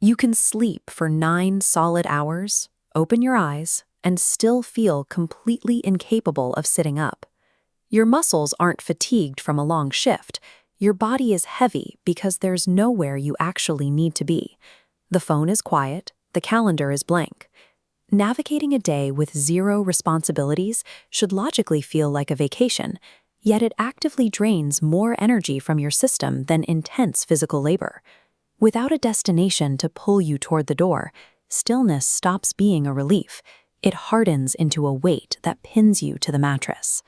You can sleep for 9 solid hours, open your eyes, and still feel completely incapable of sitting up. Your muscles aren't fatigued from a long shift. Your body is heavy because there's nowhere you actually need to be. The phone is quiet, the calendar is blank. Navigating a day with zero responsibilities should logically feel like a vacation, yet it actively drains more energy from your system than intense physical labor. Without a destination to pull you toward the door, stillness stops being a relief. It hardens into a weight that pins you to the mattress.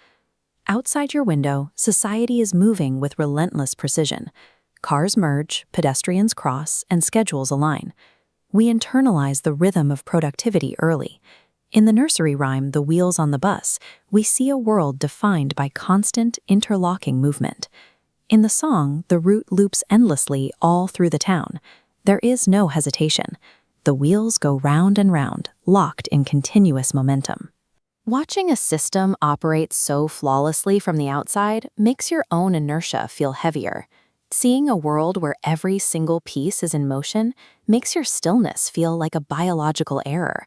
Outside your window, society is moving with relentless precision. Cars merge, pedestrians cross, and schedules align. We internalize the rhythm of productivity early. In the nursery rhyme, The Wheels on the Bus, we see a world defined by constant, interlocking movement. In the song, the route loops endlessly all through the town. There is no hesitation. The wheels go round and round, locked in continuous momentum. Watching a system operate so flawlessly from the outside makes your own inertia feel heavier. Seeing a world where every single piece is in motion makes your stillness feel like a biological error.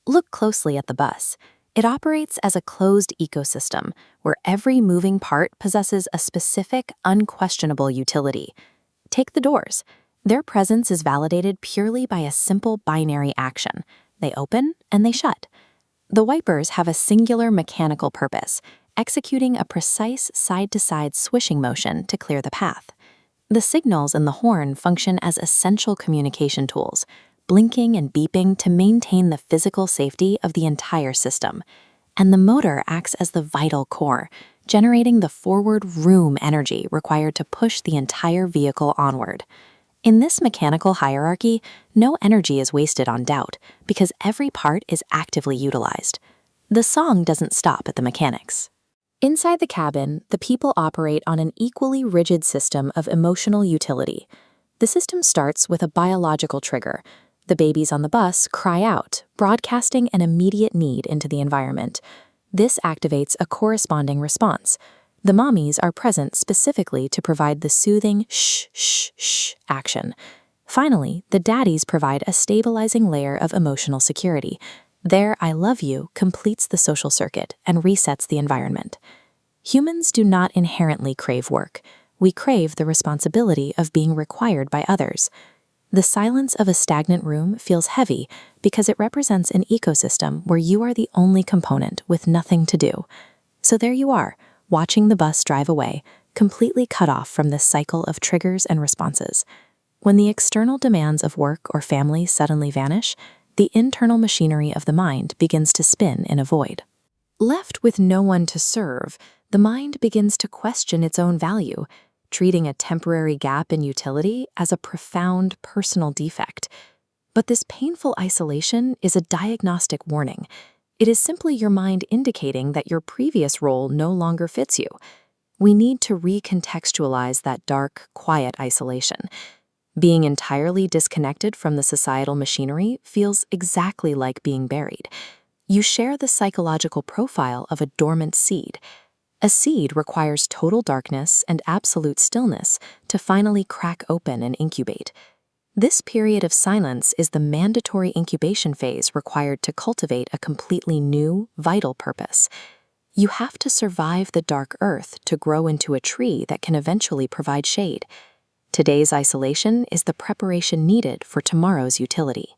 Look closely at the bus. It operates as a closed ecosystem where every moving part possesses a specific, unquestionable utility. Take the doors. Their presence is validated purely by a simple binary action. They open and they shut. The wipers have a singular mechanical purpose, executing a precise side-to-side swishing motion to clear the path. The signals in the horn function as essential communication tools, blinking and beeping to maintain the physical safety of the entire system. And the motor acts as the vital core, generating the forward room energy required to push the entire vehicle onward. In this mechanical hierarchy, no energy is wasted on doubt because every part is actively utilized. The song doesn't stop at the mechanics. Inside the cabin, the people operate on an equally rigid system of emotional utility. The system starts with a biological trigger. The babies on the bus cry out, broadcasting an immediate need into the environment. This activates a corresponding response. The mommies are present specifically to provide the soothing shh, shh, shh action. Finally, the daddies provide a stabilizing layer of emotional security. Their I love you completes the social circuit and resets the environment. Humans do not inherently crave work. We crave the responsibility of being required by others. The silence of a stagnant room feels heavy because it represents an ecosystem where you are the only component with nothing to do. So there you are, watching the bus drive away, completely cut off from this cycle of triggers and responses. When the external demands of work or family suddenly vanish, the internal machinery of the mind begins to spin in a void. Left with no one to serve, the mind begins to question its own value, treating a temporary gap in utility as a profound personal defect. But this painful isolation is a diagnostic warning. It is simply your mind indicating that your previous role no longer fits you. We need to recontextualize that dark, quiet isolation. Being entirely disconnected from the societal machinery feels exactly like being buried. You share the psychological profile of a dormant seed. A seed requires total darkness and absolute stillness to finally crack open and incubate. This period of silence is the mandatory incubation phase required to cultivate a completely new, vital purpose. You have to survive the dark earth to grow into a tree that can eventually provide shade. Today's isolation is the preparation needed for tomorrow's utility.